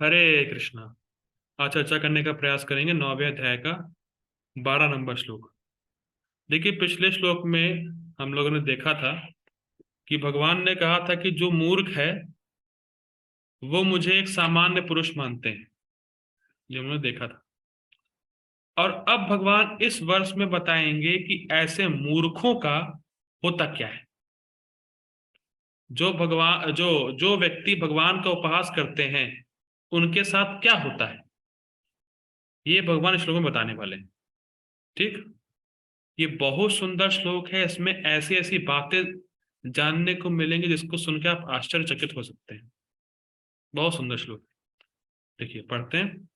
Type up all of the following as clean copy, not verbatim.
हरे कृष्णा। आज चर्चा करने का प्रयास करेंगे 9वें अध्याय का 12 नंबर श्लोक। देखिए, पिछले श्लोक में हम लोगों ने देखा था कि भगवान ने कहा था कि जो मूर्ख है वो मुझे एक सामान्य पुरुष मानते हैं, जो हमने देखा था। और अब भगवान इस वर्ष में बताएंगे कि ऐसे मूर्खों का होता क्या है। जो भगवान जो जो व्यक्ति भगवान का उपहास करते हैं उनके साथ क्या होता है, ये भगवान इस श्लोक में बताने वाले हैं। ठीक। ये बहुत सुंदर श्लोक है, इसमें ऐसी ऐसी बातें जानने को मिलेंगी जिसको सुन के आप आश्चर्यचकित हो सकते हैं। बहुत सुंदर श्लोक। देखिए, पढ़ते हैं।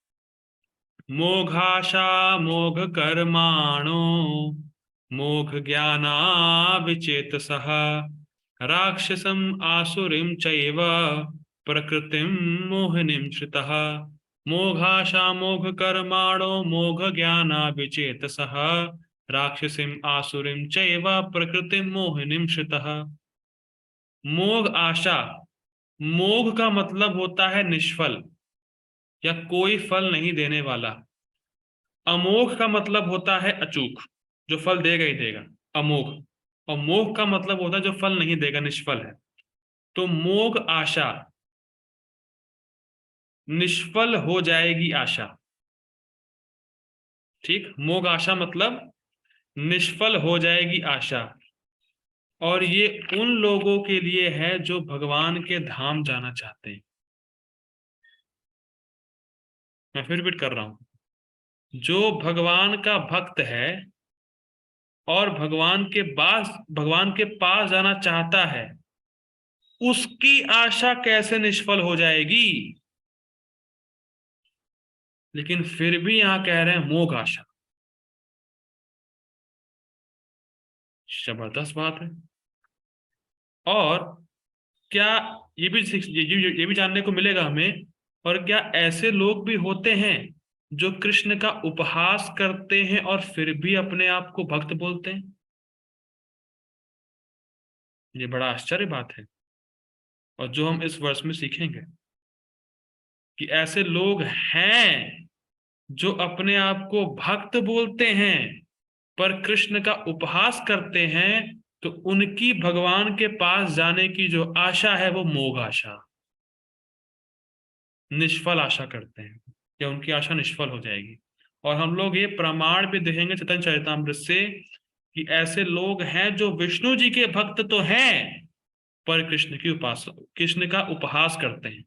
मोघाशा मोघ कर्माणो मोघ ज्ञाना विचेतसः राक्षसम आसुरीम चैव प्रकृतिम मोहिनीं श्रितः। मोघाशा मोघ कर्माणो मोघ ज्ञाना विचेतसः राक्षसीम आसुरीम चैव प्रकृतिम मोहिनीं श्रितः। मोघ आशा। मोघ का मतलब होता है निष्फल या कोई फल नहीं देने वाला। अमोघ का मतलब होता है अचूक, जो फल देगा ही देगा। अमोघ। और मोघ का मतलब होता है जो फल नहीं देगा, निष्फल है। तो मोघ आशा, निष्फल हो जाएगी आशा। ठीक। मोघ आशा मतलब निष्फल हो जाएगी आशा। और ये उन लोगों के लिए है जो भगवान के धाम जाना चाहते हैं। मैं फिर रिपीट कर रहा हूं। जो भगवान का भक्त है और भगवान के पास जाना चाहता है, उसकी आशा कैसे निष्फल हो जाएगी। लेकिन फिर भी यहां कह रहे हैं मोघ आशा। जबरदस्त बात है। और क्या ये भी जानने को मिलेगा हमें। और क्या ऐसे लोग भी होते हैं जो कृष्ण का उपहास करते हैं और फिर भी अपने आप को भक्त बोलते हैं। ये बड़ा आश्चर्य बात है। और जो हम इस वर्ष में सीखेंगे कि ऐसे लोग हैं जो अपने आप को भक्त बोलते हैं पर कृष्ण का उपहास करते हैं, तो उनकी भगवान के पास जाने की जो आशा है वो मोघ आशा, निष्फल आशा करते हैं, या उनकी आशा निष्फल हो जाएगी। और हम लोग ये प्रमाण भी देखेंगे चैतन्य चरितामृत से कि ऐसे लोग हैं जो विष्णु जी के भक्त तो हैं पर कृष्ण का उपहास करते हैं,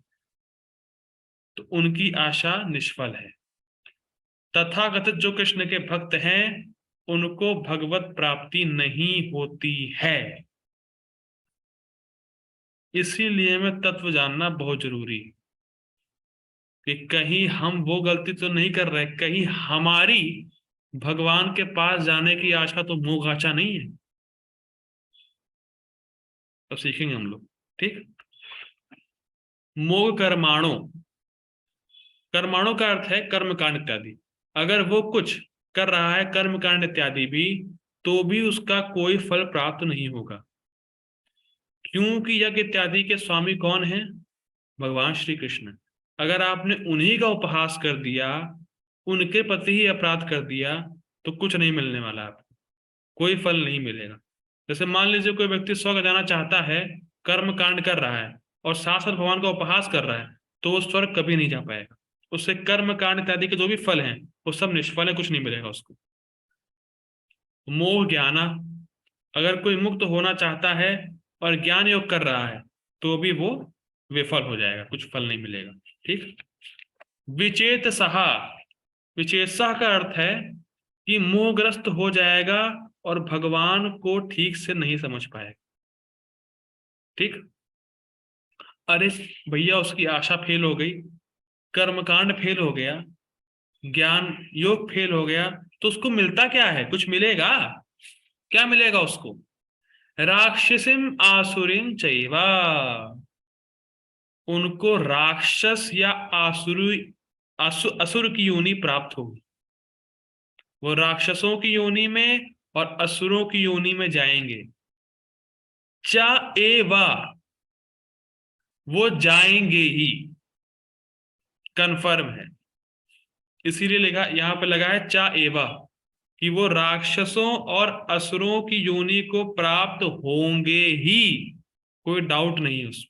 तो उनकी आशा निष्फल है। तथागत जो कृष्ण के भक्त हैं उनको भगवत प्राप्ति नहीं होती है। इसीलिए में तत्व जानना बहुत जरूरी है कि कहीं हम वो गलती तो नहीं कर रहे, कहीं हमारी भगवान के पास जाने की आशा तो मोह आशा नहीं है। तो सीखेंगे हम लोग। ठीक। मोह कर्माणु। कर्माणु का अर्थ है कर्मकांड इत्यादि। अगर वो कुछ कर रहा है कर्मकांड इत्यादि भी, तो भी उसका कोई फल प्राप्त नहीं होगा। क्योंकि यज्ञ इत्यादि के स्वामी कौन है? भगवान श्री कृष्ण। अगर आपने उन्हीं का उपहास कर दिया, उनके प्रति ही अपराध कर दिया, तो कुछ नहीं मिलने वाला आपको, कोई फल नहीं मिलेगा। जैसे मान लीजिए कोई व्यक्ति स्वर्ग जाना चाहता है, कर्म कांड कर रहा है और साथ साथ भगवान का उपहास कर रहा है, तो वो स्वर्ग कभी नहीं जा पाएगा। उससे कर्म कांड इत्यादि के जो भी फल हैं वो सब निष्फल है, कुछ नहीं मिलेगा उसको। मोह ज्ञाना। अगर कोई मुक्त होना चाहता है और ज्ञान योग कर रहा है, तो भी वो विफल हो जाएगा, कुछ फल नहीं मिलेगा। ठीक। विचेत सहा। विचेत सहा का अर्थ है कि मोहग्रस्त हो जाएगा और भगवान को ठीक से नहीं समझ पाएगा। ठीक। अरे भैया, उसकी आशा फेल हो गई, कर्मकांड फेल हो गया, ज्ञान योग फेल हो गया, तो उसको मिलता क्या है? कुछ मिलेगा? क्या मिलेगा उसको? राक्षसिम आसुरीम चैवा। उनको राक्षस या असुर की योनि प्राप्त होगी। वो राक्षसों की योनि में और असुरों की योनि में जाएंगे। चा एवा, वो जाएंगे ही। कन्फर्म है। इसीलिए लिखा यहां पे लगा है चा एवा, कि वो राक्षसों और असुरों की योनि को प्राप्त होंगे ही, कोई डाउट नहीं है उसमें,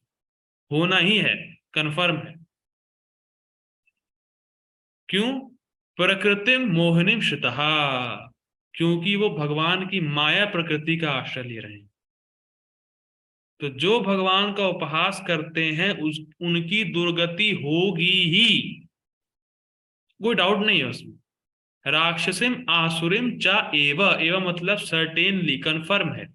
होना ही है, कन्फर्म है। क्यों? प्रकृतिम मोहिनीम श्रितः, क्योंकि वो भगवान की माया प्रकृति का आश्रय ले रहे हैं। तो जो भगवान का उपहास करते हैं उनकी दुर्गति होगी ही, कोई डाउट नहीं है उसमें। राक्षसिम आसुरिम चा एव मतलब सर्टेनली, कन्फर्म है।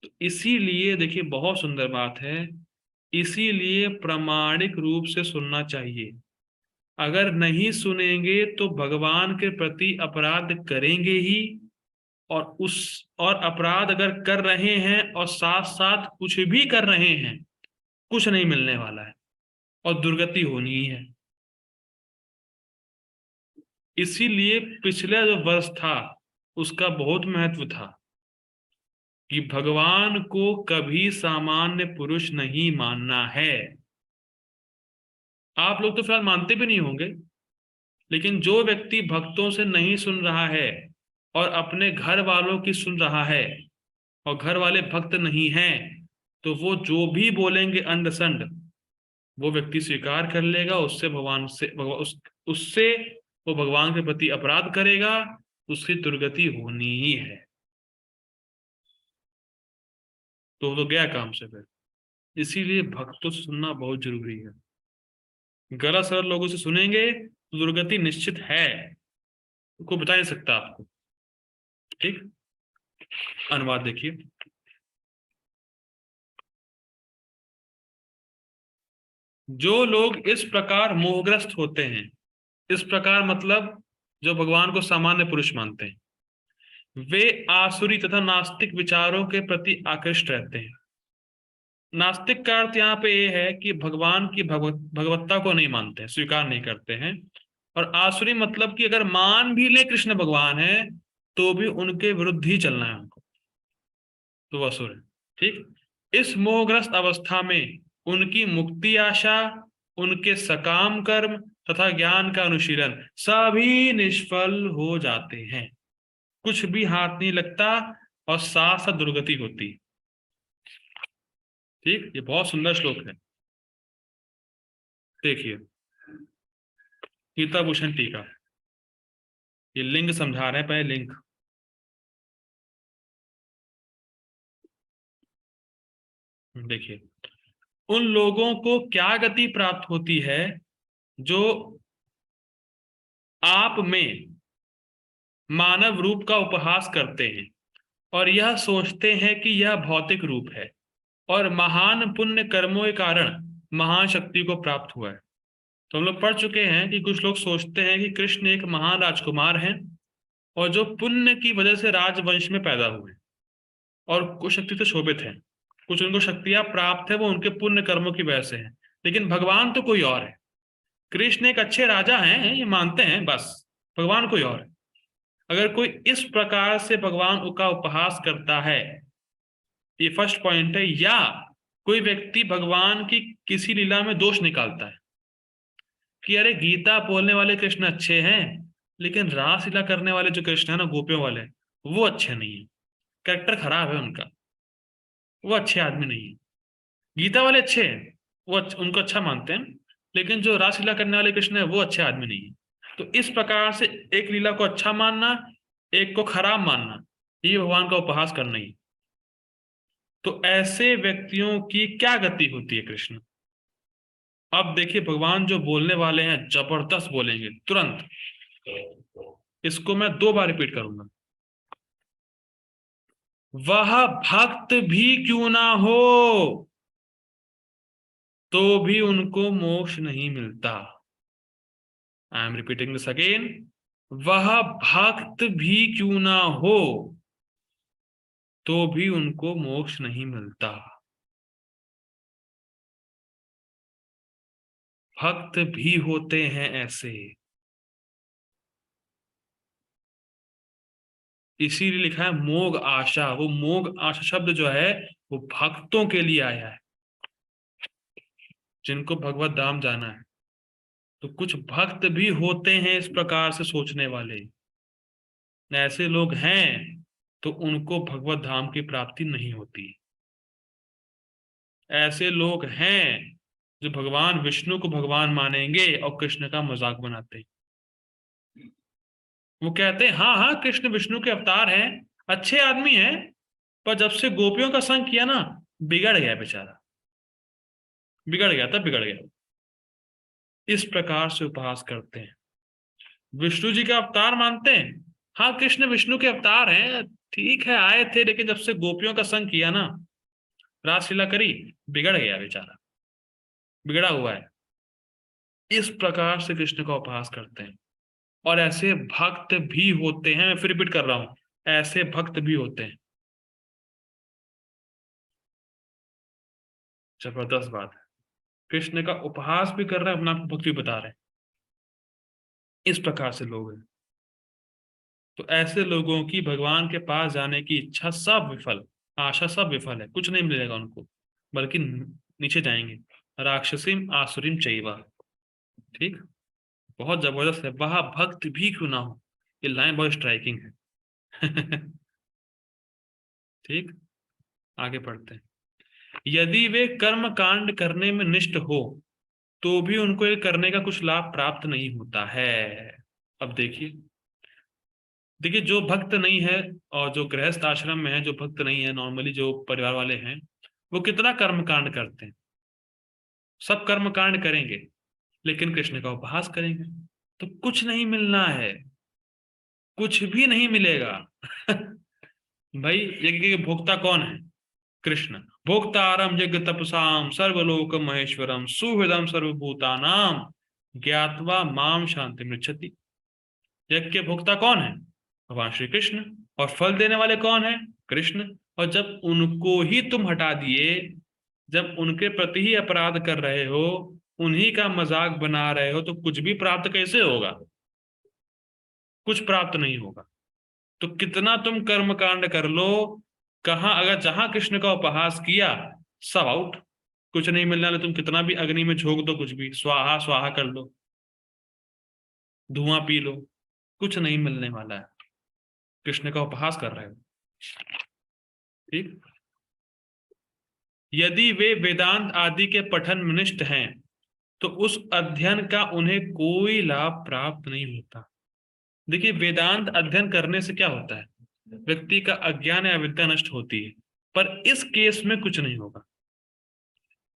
तो इसीलिए देखिए बहुत सुंदर बात है, इसीलिए प्रामाणिक रूप से सुनना चाहिए। अगर नहीं सुनेंगे तो भगवान के प्रति अपराध करेंगे ही, और अपराध अगर कर रहे हैं और साथ साथ कुछ भी कर रहे हैं, कुछ नहीं मिलने वाला है और दुर्गति होनी ही है। इसीलिए पिछला जो वर्ष था उसका बहुत महत्व था, कि भगवान को कभी सामान्य पुरुष नहीं मानना है। आप लोग तो फिलहाल मानते भी नहीं होंगे, लेकिन जो व्यक्ति भक्तों से नहीं सुन रहा है और अपने घर वालों की सुन रहा है, और घर वाले भक्त नहीं हैं, तो वो जो भी बोलेंगे अंड संड वो व्यक्ति स्वीकार कर लेगा, उससे भगवान से उससे वो भगवान के प्रति अपराध करेगा, उसकी दुर्गति होनी ही है। तो वो तो गया काम से फिर। इसीलिए भक्तों से सुनना बहुत जरूरी है। गलत सलत लोगों से सुनेंगे तो दुर्गति निश्चित है, कोई बता नहीं सकता आपको। ठीक, अनुवाद देखिए। जो लोग इस प्रकार मोहग्रस्त होते हैं, इस प्रकार मतलब जो भगवान को सामान्य पुरुष मानते हैं, वे आसुरी तथा नास्तिक विचारों के प्रति आकृष्ट रहते हैं। नास्तिक का अर्थ यहाँ पे ये है कि भगवान की भगवत्ता को नहीं मानते हैं, स्वीकार नहीं करते हैं। और आसुरी मतलब कि अगर मान भी ले कृष्ण भगवान है तो भी उनके विरुद्ध ही चलना है उनको, तो वह असुर है। ठीक, इस मोहग्रस्त अवस्था में उनकी मुक्ति आशा, उनके सकाम कर्म तथा ज्ञान का अनुशीलन सभी निष्फल हो जाते हैं, कुछ भी हाथ नहीं लगता और साथ साथ दुर्गति होती। ठीक, ये बहुत सुंदर श्लोक है, देखिए गीता भूषण टीका, ये लिंग समझा रहे हैं, पहले लिंग। देखिए, उन लोगों को क्या गति प्राप्त होती है जो आप में मानव रूप का उपहास करते हैं और यह सोचते हैं कि यह भौतिक रूप है और महान पुण्य कर्मों के कारण महान शक्ति को प्राप्त हुआ है। तो हम लोग पढ़ चुके हैं कि कुछ लोग सोचते हैं कि कृष्ण एक महान राजकुमार हैं और जो पुण्य की वजह से राजवंश में पैदा हुए और कुछ शक्ति से शोभित हैं, कुछ उनको शक्तियां प्राप्त है वो उनके पुण्य कर्मों की वजह से है। लेकिन भगवान तो कोई और है। कृष्ण एक अच्छे राजा हैं, ये मानते हैं, बस भगवान कोई और है। अगर कोई इस प्रकार से भगवान का उपहास करता है, ये फर्स्ट पॉइंट है, या कोई व्यक्ति भगवान की किसी लीला में दोष निकालता है कि अरे गीता बोलने वाले कृष्ण अच्छे हैं, लेकिन रासलीला करने वाले जो कृष्ण है ना, गोपियों वाले, वो अच्छे नहीं है, कैरेक्टर खराब है उनका, वो अच्छे आदमी नहीं है। गीता वाले अच्छे हैं, उनको अच्छा मानते हैं, लेकिन जो रासलीला करने वाले कृष्ण है वो अच्छे आदमी नहीं है। तो इस प्रकार से एक लीला को अच्छा मानना, एक को खराब मानना, ये भगवान का उपहास करना ही। तो ऐसे व्यक्तियों की क्या गति होती है कृष्ण? अब देखिए, भगवान जो बोलने वाले हैं जबरदस्त बोलेंगे तुरंत। इसको मैं 2 बार रिपीट करूंगा। वह भक्त भी क्यों ना हो तो भी उनको मोक्ष नहीं मिलता। I am repeating this again. वह भक्त भी क्यों ना हो तो भी उनको मोक्ष नहीं मिलता। भक्त भी होते हैं ऐसे, इसीलिए लिखा है मोग आशा। वो मोग आशा शब्द जो है वो भक्तों के लिए आया है। जिनको भगवत धाम जाना है। तो कुछ भक्त भी होते हैं इस प्रकार से सोचने वाले, ऐसे लोग हैं, तो उनको भगवत धाम की प्राप्ति नहीं होती। ऐसे लोग हैं जो भगवान विष्णु को भगवान मानेंगे और कृष्ण का मजाक बनाते हैं। वो कहते हैं हाँ हाँ कृष्ण विष्णु के अवतार हैं, अच्छे आदमी हैं, पर जब से गोपियों का संग किया ना, बिगड़ गया बेचारा, बिगड़ गया था, बिगड़ गया। इस प्रकार से उपहास करते हैं। विष्णु जी का अवतार मानते हैं, हाँ कृष्ण विष्णु के अवतार हैं, ठीक है आए थे, लेकिन जब से गोपियों का संग किया ना, रासलीला करी, बिगड़ गया बेचारा, बिगड़ा हुआ है। इस प्रकार से कृष्ण का उपहास करते हैं। और ऐसे भक्त भी होते हैं, मैं फिर रिपीट कर रहा हूं, ऐसे भक्त भी होते हैं। जबरदस्त बात है, कृष्ण का उपहास भी कर रहे हैं, अपना भक्ति बता रहे हैं। इस प्रकार से लोग हैं। तो ऐसे लोगों की भगवान के पास जाने की इच्छा सब विफल, आशा सब विफल है, कुछ नहीं मिलेगा उनको, बल्कि नीचे जाएंगे। राक्षसीम आसुरीम चैवा। ठीक, बहुत जबरदस्त है, वह भक्त भी क्यों ना हो। ये लाइन बहुत स्ट्राइकिंग है। ठीक, आगे पढ़ते हैं। यदि वे कर्म कांड करने में निष्ठ हो तो भी उनको ये करने का कुछ लाभ प्राप्त नहीं होता है। अब देखिए, देखिए जो भक्त नहीं है और जो गृहस्थ आश्रम में है, जो भक्त नहीं है, नॉर्मली जो परिवार वाले हैं, वो कितना कर्म कांड करते हैं, सब कर्म कांड करेंगे, लेकिन कृष्ण का उपहास करेंगे तो कुछ नहीं मिलना है, कुछ भी नहीं मिलेगा। भाई यज्ञ के भोक्ता कौन है? कृष्ण। भोक्तारम यज्ञ तपसाम सर्वलोक महेश्वरम सुहृदम सर्वभूतानाम ज्ञात्वा माम शांति मृच्छति। यज्ञ के भोक्ता कौन है? भगवान श्री कृष्ण। और फल देने वाले कौन है? कृष्ण। और जब उनको ही तुम हटा दिए, जब उनके प्रति ही अपराध कर रहे हो, उन्हीं का मजाक बना रहे हो, तो कुछ भी प्राप्त कैसे होगा? कुछ प्राप्त नहीं होगा। तो कितना तुम कर्म कांड कर लो, कहां, अगर जहां कृष्ण का उपहास किया, सब आउट, कुछ नहीं मिलने वाला। तुम कितना भी अग्नि में झोंक दो, कुछ भी स्वाहा स्वाहा कर लो, धुआं पी लो, कुछ नहीं मिलने वाला है। कृष्ण का उपहास कर रहे हो। ठीक, यदि वे वेदांत आदि के पठन में निष्ठ हैं तो उस अध्ययन का उन्हें कोई लाभ प्राप्त नहीं होता। देखिए वेदांत अध्ययन करने से क्या होता है, व्यक्ति का अज्ञान या विद्या नष्ट होती है, पर इस केस में कुछ नहीं होगा।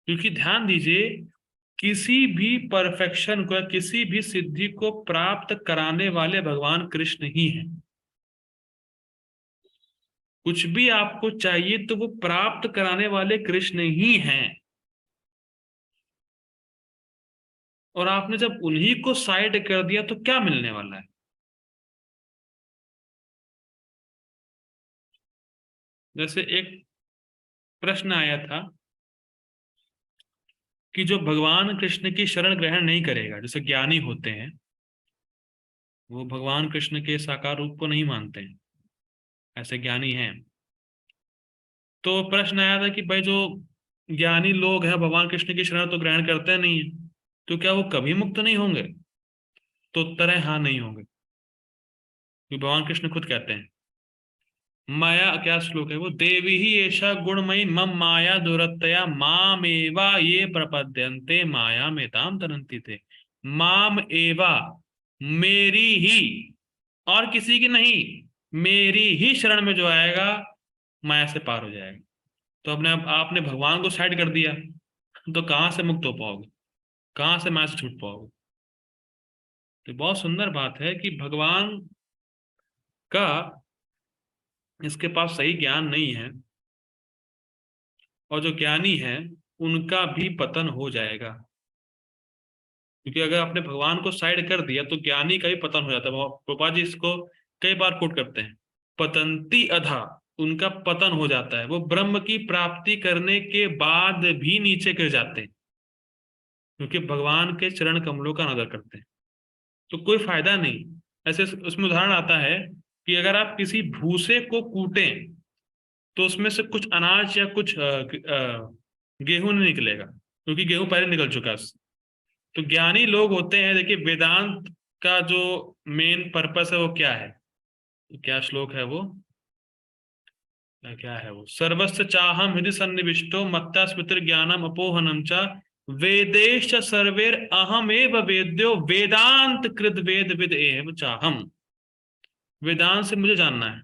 क्योंकि ध्यान दीजिए, किसी भी परफेक्शन को, किसी भी सिद्धि को प्राप्त कराने वाले भगवान कृष्ण ही हैं। कुछ भी आपको चाहिए तो वो प्राप्त कराने वाले कृष्ण ही हैं। और आपने जब उन्हीं को साइड कर दिया तो क्या मिलने वाला है? जैसे एक प्रश्न आया था कि जो भगवान कृष्ण की शरण ग्रहण नहीं करेगा, जैसे ज्ञानी होते हैं, वो भगवान कृष्ण के साकार रूप को नहीं मानते हैं, ऐसे ज्ञानी हैं। तो प्रश्न आया था कि भाई जो ज्ञानी लोग हैं, भगवान कृष्ण की शरण तो ग्रहण करते नहीं है, तो क्या वो कभी मुक्त नहीं होंगे? तो उत्तर है हाँ, नहीं होंगे। क्योंकि भगवान कृष्ण खुद कहते हैं, माया, क्या श्लोक है वो, देवी ही ऐसा गुणमयी मम माया दुरतया माम एवा ये प्रपद्यन्ते माया में ताम तरंती थे। माम एवा, मेरी ही, और किसी की नहीं, मेरी ही शरण में जो आएगा, माया से पार हो जाएगा। तो अपने आपने भगवान को साइड कर दिया, तो कहां से मुक्त हो पाओगे, कहां से माया से छूट पाओगे? तो बहुत सुंदर बात है कि भगवान का, इसके पास सही ज्ञान नहीं है, और जो ज्ञानी है उनका भी पतन हो जाएगा। क्योंकि अगर आपने भगवान को साइड कर दिया तो ज्ञानी का भी पतन हो जाता है। प्रभुपाद जी इसको कई बार कोट करते हैं, पतंती अधा, उनका पतन हो जाता है, वो ब्रह्म की प्राप्ति करने के बाद भी नीचे गिर जाते हैं, क्योंकि भगवान के चरण कमलों का अनादर करते हैं। तो कोई फायदा नहीं। ऐसे उसमें उदाहरण आता है कि अगर आप किसी भूसे को कूटें तो उसमें से कुछ अनाज या कुछ गेहूं नहीं निकलेगा, क्योंकि गेहूं पहले निकल चुका है। तो ज्ञानी लोग होते हैं, देखिए वेदांत का जो मेन पर्पस है वो क्या है, क्या श्लोक है वो, क्या है वो, सर्वस्य चाहम हृदि सन्निविष्टो मत्ता स्मृति ज्ञानम अपोहनम च वेदेश सर्वेर अहमेव वेद्यो वेदांत कृत वेद विद एव चाहम। वेदांत से मुझे जानना है,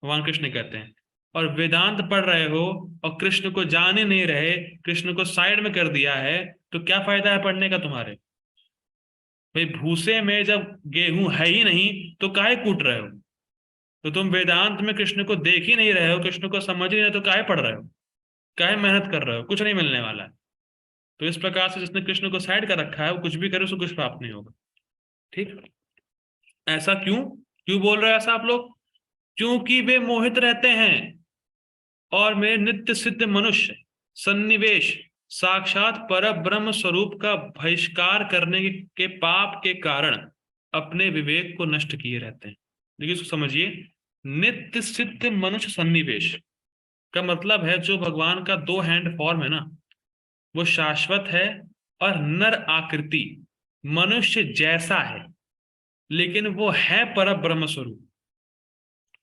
भगवान कृष्ण कहते हैं। और वेदांत पढ़ रहे हो और कृष्ण को जान ही नहीं रहे, कृष्ण को साइड में कर दिया है, तो क्या फायदा है पढ़ने का तुम्हारे? भाई भूसे में जब गेहूं है ही नहीं तो काहे कूट रहे हो? तो तुम वेदांत में कृष्ण को देख ही नहीं रहे हो, कृष्ण को समझ ही नहीं रहे, तो काहे पढ़ रहे हो? काहे मेहनत कर रहे हो? कुछ नहीं मिलने वाला है। तो इस प्रकार से जिसने कृष्ण को साइड कर रखा है वो कुछ भी करे उसको कुछ प्राप्त नहीं होगा। ठीक। ऐसा क्यों, क्यों बोल रहे हो ऐसा आप लोग? क्योंकि वे मोहित रहते हैं और मेरे नित्य सिद्ध मनुष्य सन्निवेश साक्षात पर ब्रह्म स्वरूप का बहिष्कार करने के पाप के कारण अपने विवेक को नष्ट किए रहते हैं। देखिए इसको समझिए, नित्य सिद्ध मनुष्य सन्निवेश का मतलब है जो भगवान का दो हैंड फॉर्म है ना, वो शाश्वत है और नर आकृति मनुष्य जैसा है, लेकिन वो है पर ब्रह्म स्वरूप।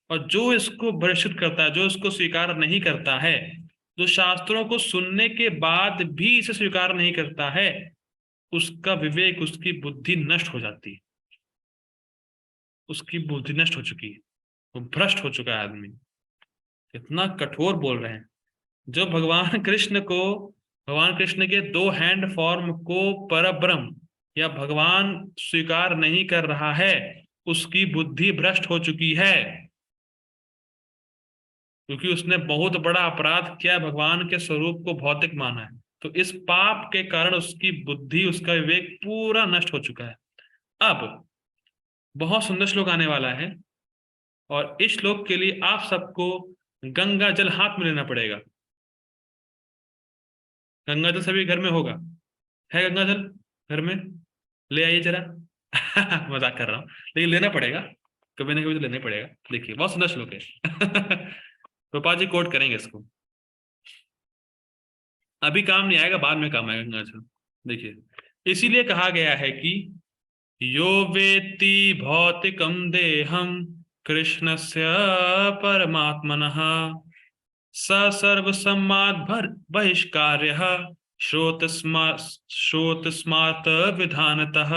और जो इसको बहिष्कृत करता है, जो इसको स्वीकार नहीं करता है, जो शास्त्रों को सुनने के बाद भी इसे स्वीकार नहीं करता है, उसका विवेक, उसकी बुद्धि नष्ट हो जाती है। उसकी बुद्धि नष्ट हो चुकी है, वो भ्रष्ट हो चुका है आदमी। इतना कठोर बोल रहे हैं। जो भगवान कृष्ण के दो हैंड फॉर्म को परब्रह्म या भगवान स्वीकार नहीं कर रहा है, उसकी बुद्धि भ्रष्ट हो चुकी है, क्योंकि उसने बहुत बड़ा अपराध किया, भगवान के स्वरूप को भौतिक माना है। तो इस पाप के कारण उसकी बुद्धि, उसका विवेक पूरा नष्ट हो चुका है। अब बहुत सुंदर श्लोक आने वाला है, और इस श्लोक के लिए आप सबको गंगा जल हाथ में लेना पड़ेगा। गंगा जल सभी घर में होगा, है गंगा जल घर में? ले आइए जरा। मजाक कर रहा हूँ, लेकिन लेना पड़ेगा, कभी ना कभी तो लेना पड़ेगा। देखिए बहुत सुंदर श्लोक है। गोपाल जी कोट करेंगे इसको। अभी काम नहीं आएगा, बाद में काम आएगा गंगा जल। देखिए इसीलिए कहा गया है कि यो वेत्ति भौतिकम देहम कृष्णस्य परमात्मनः स सर्वसम्माद बहिष्कार्यः श्रोतस्मात् विधानतः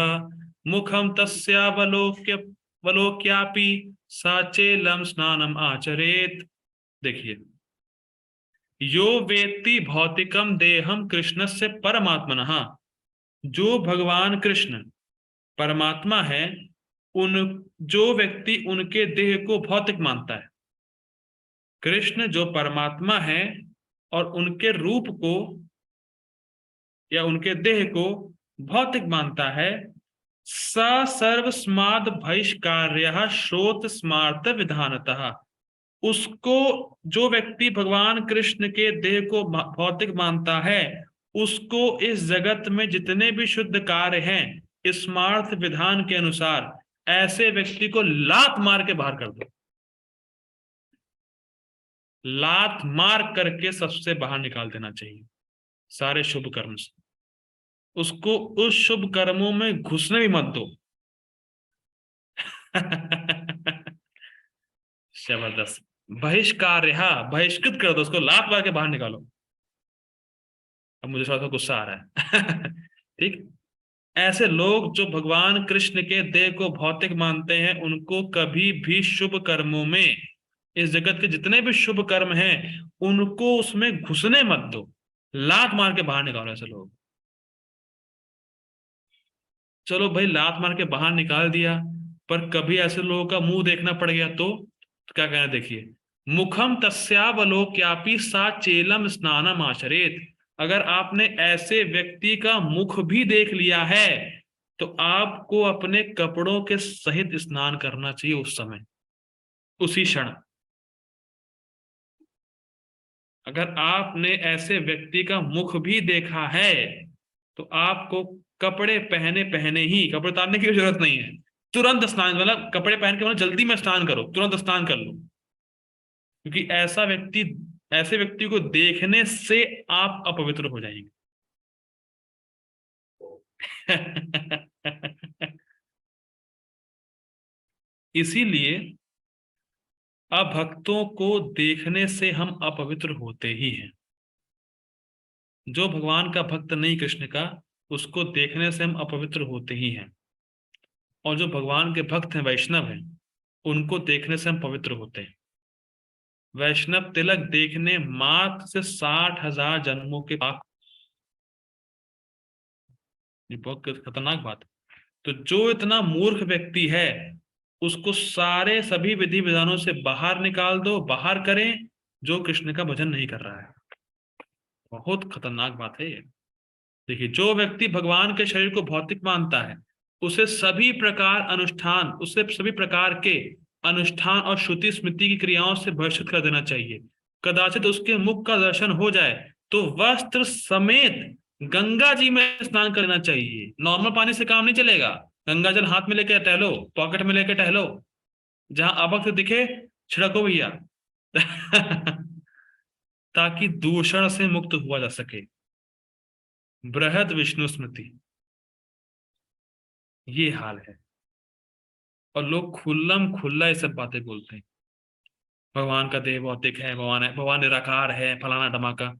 मुखम तस्यावलोक्यापि साचेलम स्नानम आचरेत। देखिए, यो वेत्ति भौतिकम देहम कृष्णस्य परमात्मनः, जो भगवान कृष्ण परमात्मा है, उन जो व्यक्ति उनके देह को भौतिक मानता है, कृष्ण जो परमात्मा है और उनके रूप को या उनके देह को भौतिक मानता है, स सर्वस्माद बहिष्कार्य श्रोत स्मार्त विधानतः, उसको, जो व्यक्ति भगवान कृष्ण के देह को भौतिक मानता है, उसको इस जगत में जितने भी शुद्ध कार्य हैं स्मार्थ विधान के अनुसार ऐसे व्यक्ति को लात मार के बाहर कर दो। लात मार करके सबसे बाहर निकाल देना चाहिए सारे शुभ कर्म से। उसको उस शुभ कर्मों में घुसने भी मत दो। जबरदस्त। बहिष्कार, बहिष्कृत कर दो उसको, लात मार के बाहर निकालो। अब मुझे थोड़ा सा गुस्सा आ रहा है। ठीक। ऐसे लोग जो भगवान कृष्ण के देह को भौतिक मानते हैं, उनको कभी भी शुभ कर्मों में, इस जगत के जितने भी शुभ कर्म हैं उनको उसमें घुसने मत दो, लात मार के बाहर निकालो ऐसे लोग। चलो भाई लात मार के बाहर निकाल दिया, पर कभी ऐसे लोगों का मुंह देखना पड़ गया तो क्या कहना, देखिए, मुखम तस्यावलोक्यापि सा चेलम स्नानम आचरेत। अगर आपने ऐसे व्यक्ति का मुख भी देख लिया है तो आपको अपने कपड़ों के सहित स्नान करना चाहिए उस समय, उसी क्षण। अगर आपने ऐसे व्यक्ति का मुख भी देखा है तो आपको कपड़े पहने पहने ही, कपड़े उतारने की जरूरत नहीं है, तुरंत स्नान, मतलब कपड़े पहन के मतलब जल्दी में स्नान करो, तुरंत स्नान कर लो। क्योंकि ऐसे व्यक्ति को देखने से आप अपवित्र हो जाएंगे। इसीलिए अभक्तों को देखने से हम अपवित्र होते ही हैं। जो भगवान का भक्त नहीं कृष्ण का, उसको देखने से हम अपवित्र होते ही हैं। और जो भगवान के भक्त हैं, वैष्णव हैं, उनको देखने से हम पवित्र होते हैं। वैष्णव तिलक देखने मात्र से 60,000 जन्मों के पाप। ये बहुत खतरनाक बात है। तो जो इतना मूर्ख व्यक्ति है, उसको सारे सभी विधि विधानों से बाहर निकाल दो, बाहर करें, जो कृष्ण का भजन नहीं कर रहा है। बहुत खतरनाक बात है ये। देखिए, जो व्यक्ति भगवान के शरीर को भौतिक मानता है, उसे सभी प्रकार के अनुष्ठान और श्रुति स्मृति की क्रियाओं से बहिष्कृत कर देना चाहिए। कदाचित उसके मुख का दर्शन हो जाए तो वस्त्र समेत गंगा जी में स्नान करना चाहिए। नॉर्मल पानी से काम नहीं चलेगा। गंगा जल हाथ में लेके टहलो, पॉकेट में लेके टहलो, जहां अभक्त दिखे छिड़को भैया। ताकि दूषण से मुक्त हुआ जा सके। बृहद विष्णु स्मृति, ये हाल है। और लोग खुल्लम खुल्ला ये सब बातें बोलते हैं। भगवान का देह भौतिक है, भगवान है, भगवान निराकार है, फलाना धमाका।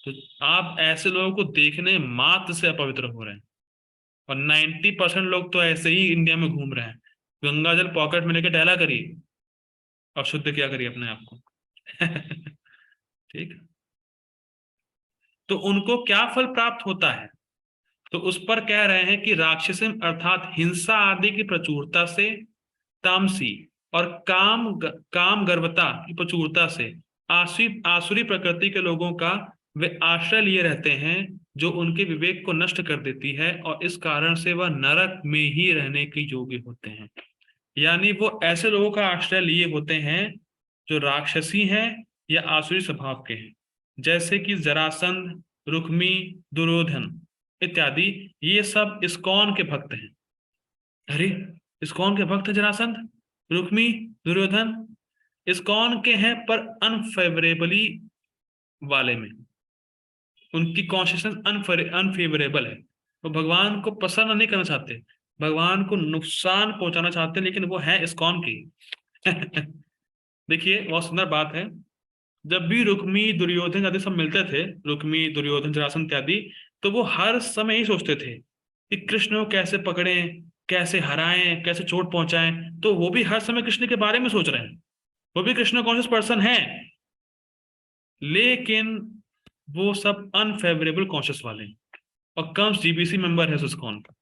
तो आप ऐसे लोगों को देखने मात्र से अपवित्र हो रहे हैं। और 90% लोग तो ऐसे ही इंडिया में घूम रहे हैं। गंगा जल पॉकेट में लेके टहला करिए और शुद्ध किया करिए अपने आप को। ठीक है। तो उनको क्या फल प्राप्त होता है? तो उस पर कह रहे हैं कि राक्षसिम अर्थात हिंसा आदि की प्रचुरता से, तामसी और काम गर्वता की प्रचुरता से आसुरी आसुरी प्रकृति के लोगों का वे आश्रय लिए रहते हैं, जो उनके विवेक को नष्ट कर देती है, और इस कारण से वह नरक में ही रहने के योग्य होते हैं। यानी वो ऐसे लोगों का आश्रय लिए होते हैं जो राक्षसी हैं या आसुरी स्वभाव के हैं, जैसे कि जरासंध, रुक्मी, दुर्योधन इत्यादि। ये सब इस्कॉन के भक्त हैं। अरे, इस्कॉन के भक्त हैं जरासंध, रुक्मी, दुर्योधन। इस्कॉन के हैं पर अनफेवरेबली वाले में, उनकी कॉन्शियसनेस अनफेवरेबल है। वो भगवान को पसंद नहीं करना चाहते, भगवान को नुकसान पहुंचाना चाहते हैं, लेकिन वो है इस्कॉन की। देखिए, बहुत सुंदर बात है। जब भी रुक्मी दुर्योधन आदि सब मिलते थे, रुक्मी दुर्योधन जरासंध इत्यादि, तो वो हर समय ही सोचते थे कि कृष्ण को कैसे पकड़ें, कैसे हराएं, कैसे चोट पहुंचाएं। तो वो भी हर समय कृष्ण के बारे में सोच रहे हैं, वो भी कृष्ण कॉन्शियस पर्सन है, लेकिन वो सब अनफेवरेबल कॉन्शियस वाले हैं। और कंस जीबीसी मेंबर है सुस्कॉन का।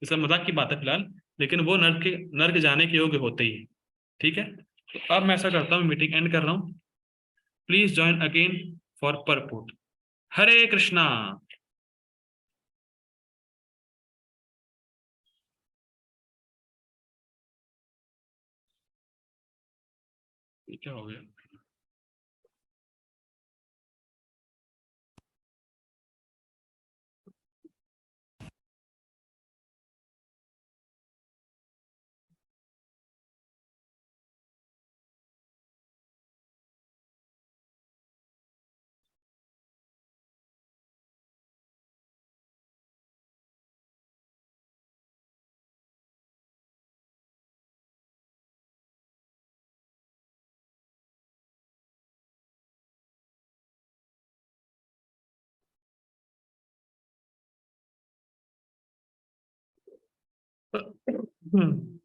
इसका मजाक की बात है फिलहाल, लेकिन वो नर्क जाने के योग्य होते ही है। ठीक है। तो अब मैं ऐसा करता हूँ, मीटिंग एंड कर रहा हूँ। Please join again for purport. Hare Krishna. क्या हो गया? हम्म,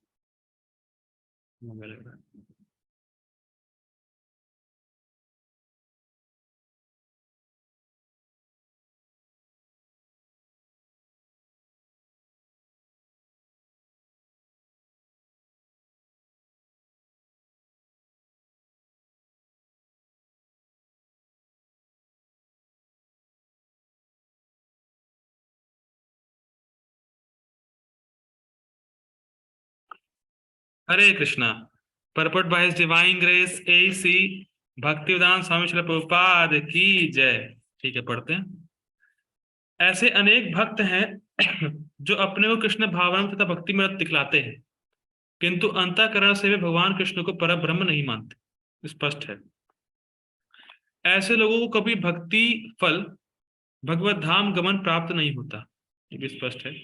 Hare Krishna. Purport by his divine grace AC Bhaktivedanta Swami Srila Prabhupada की जय। ठीक है, पढ़ते हैं। ऐसे अनेक भक्त हैं जो अपने को कृष्ण भावना तथा भक्ति में दिखलाते हैं, किंतु अंतःकरण से वे भगवान कृष्ण को पर ब्रह्म नहीं मानते। स्पष्ट है। ऐसे लोगों को कभी भक्ति फल भगवत धाम गमन प्राप्त नहीं होता, ये भी स्पष्ट है।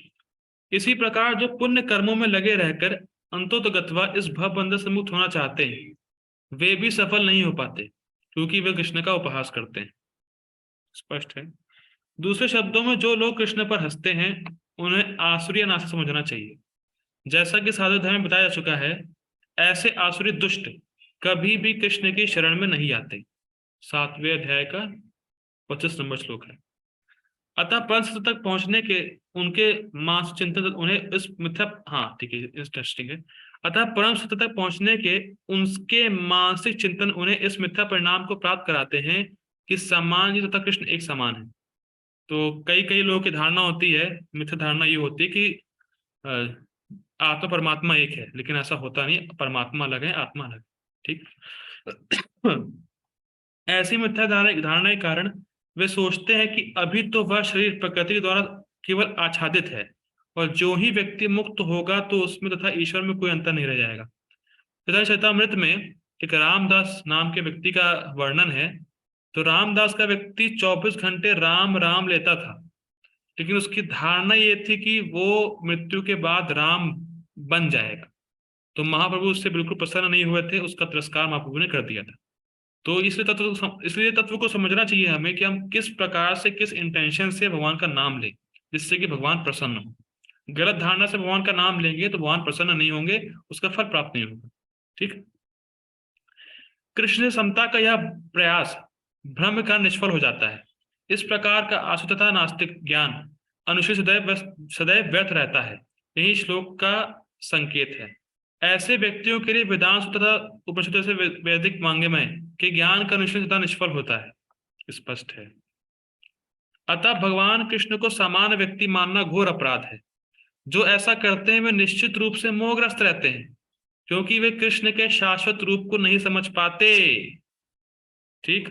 इसी प्रकार जो पुण्य कर्मों में लगे रहकर अंतोतगत्वा इस भव बंधन से मुक्त होना चाहते हैं, वे भी सफल नहीं हो पाते, क्योंकि वे कृष्ण का उपहास करते हैं। स्पष्ट है। दूसरे शब्दों में, जो लोग कृष्ण पर हंसते हैं उन्हें आसुरी नास्तिक समझना चाहिए। जैसा कि साधु धर्म में बताया जा चुका है, ऐसे आसुरी दुष्ट कभी भी कृष्ण की शरण में नहीं आते। 7वें अध्याय का 25 नंबर श्लोक है। अतः परम सत्य तक पहुंचने के उनके मानसिक चिंतन उन्हें इस मिथ्या, हाँ ठीक है, इंटरेस्टिंग है। अतः परम सत्य तक पहुंचने के उनके मानसिक चिंतन उन्हें इस मिथ्या परिणाम को प्राप्त कराते हैं कि समान ही तथा कृष्ण एक समान है। तो कई कई लोगों की धारणा होती है, मिथ्या धारणा ये होती है कि आत्मा परमात्मा एक है, लेकिन ऐसा होता नहीं, परमात्मा अलग है, आत्मा अलग है। ठीक। ऐसी मिथ्या धारणा के कारण वे सोचते हैं कि अभी तो वह शरीर प्रकृति के द्वारा केवल आच्छादित है, और जो ही व्यक्ति मुक्त होगा तो उसमें तथा ईश्वर में कोई अंतर नहीं रह जाएगा। तथा चैतामृत में एक रामदास नाम के व्यक्ति का वर्णन है। तो रामदास का व्यक्ति 24 घंटे राम राम लेता था, लेकिन उसकी धारणा ये थी कि वो मृत्यु के बाद राम बन जाएगा। तो महाप्रभु उससे बिल्कुल प्रसन्न नहीं हुए थे, उसका तिरस्कार महाप्रभु ने कर दिया था। तो इसलिए तत्व को समझना चाहिए हमें कि हम किस प्रकार से, किस इंटेंशन से भगवान का नाम लें, जिससे कि भगवान प्रसन्न हो। गलत धारणा से भगवान का नाम लेंगे तो भगवान प्रसन्न नहीं होंगे, उसका फल प्राप्त नहीं होगा। ठीक। कृष्ण समता का यह प्रयास भ्रम का निष्फल हो जाता है। इस प्रकार का आसु तथा नास्तिक ज्ञान अनुष्ठित सदैव व्यर्थ रहता है। यही श्लोक का संकेत है। ऐसे व्यक्तियों के लिए वेदांत तथा उपनिषदों से वैदिक मांगमय के ज्ञान का अनुष्ठित तथा निष्फल होता है। स्पष्ट है। अतः भगवान कृष्ण को समान व्यक्ति मानना घोर अपराध है। जो ऐसा करते हैं वे निश्चित रूप से मोहग्रस्त रहते हैं, क्योंकि वे कृष्ण के शाश्वत रूप को नहीं समझ पाते। ठीक।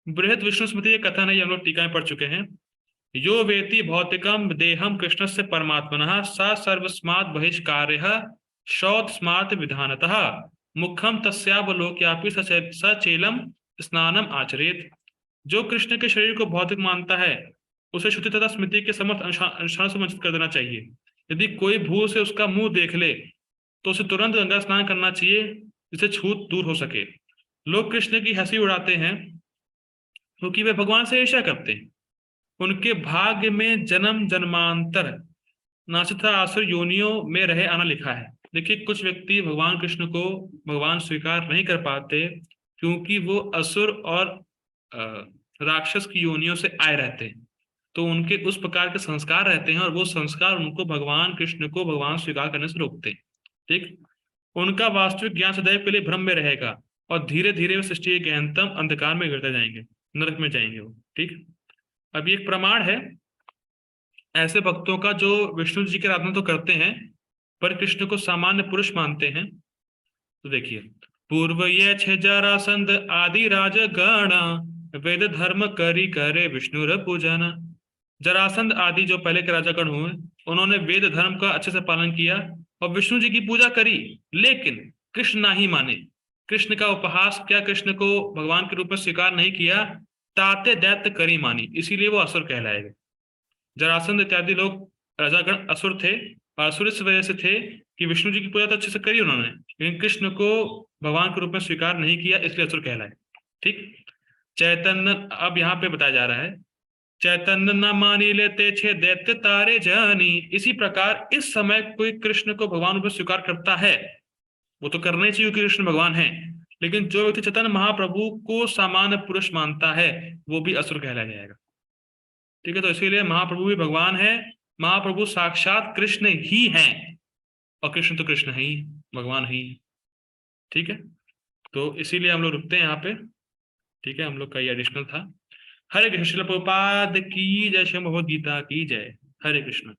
बृहद विष्णु स्मृति ये कथन है, ये हम लोग टीका में पढ़ चुके हैं। यो वेति भौतिकम देहम कृष्ण से परमात्मनः स सर्वस्मात् बहिष्कार्यः शौतस्मात् विधानतः मुखम तस्यावलोक्यापि सचेलम स्नानम आचरेत। जो कृष्ण के शरीर को भौतिक मानता है उसे श्रुति तथा स्मृति के समस्त अनुसार से वंचित कर देना चाहिए। यदि कोई भूल से उसका मुंह देख ले तो उसे तुरंत गंगा स्नान करना चाहिए, जिससे छूत दूर हो सके। लोग कृष्ण की हंसी उड़ाते हैं क्योंकि वे भगवान से ईर्ष्या करते हैं। उनके भाग्य में जन्म जन्मांतर नासिता आसुर योनियों में रहे आना लिखा है। देखिए, कुछ व्यक्ति भगवान कृष्ण को भगवान स्वीकार नहीं कर पाते क्योंकि वो असुर और राक्षस की योनियों से आए रहते हैं। तो उनके उस प्रकार के संस्कार रहते हैं और वो संस्कार उनको भगवान कृष्ण को भगवान स्वीकार करने से रोकते हैं। ठीक। उनका वास्तविक ज्ञान सदैव के लिए भ्रम में रहेगा और धीरे धीरे वे सृष्टि के गहनतम अंधकार में गिरते जाएंगे, नरक में जाएंगे वो। ठीक। अभी एक प्रमाण है ऐसे भक्तों का जो विष्णु जी की आराधना तो करते हैं पर कृष्ण को सामान्य पुरुष मानते हैं। तो देखिए, पूर्व ये छे जरासंध आदि राजगण वेद धर्म करी करे विष्णु र पूजन। जरासंध आदि जो पहले के राजागण हुए, उन्होंने वेद धर्म का अच्छे से पालन किया और विष्णु जी की पूजा करी, लेकिन कृष्ण ना ही माने, कृष्ण का उपहास क्या, कृष्ण को भगवान के रूप में स्वीकार नहीं किया, ताते दैत्य करी मानी, इसीलिए वो असुर कहलाए गए। जरासंध इत्यादि लोग राजागण असुर थे, और असुर इस वजह से थे कि विष्णु जी की पूजा तो अच्छे से करी उन्होंने, लेकिन कृष्ण को भगवान के रूप में स्वीकार नहीं किया, इसलिए असुर कहलाए। ठीक। चैतन्य अब यहाँ पे बताया जा रहा है, चैतन्य न मानी लेते छे दैत्य तारे जानी। इसी प्रकार इस समय कोई कृष्ण को भगवान रूप में स्वीकार करता है, वो तो करना ही चाहिए कि कृष्ण भगवान है, लेकिन जो व्यक्ति चैतन्य महाप्रभु को सामान्य पुरुष मानता है वो भी असुर कहलाया जाएगा। ठीक है। तो इसीलिए महाप्रभु भी भगवान है, महाप्रभु साक्षात कृष्ण ही हैं, और कृष्ण तो कृष्ण है ही, भगवान ही। ठीक है। तो इसीलिए हम लोग रुकते हैं यहाँ पे। ठीक है, हम लोग का ये एडिशनल था। हरे कृष्ण। प्रभुपाद की जय। श्रीमद् भगवद गीता की जय। हरे कृष्ण।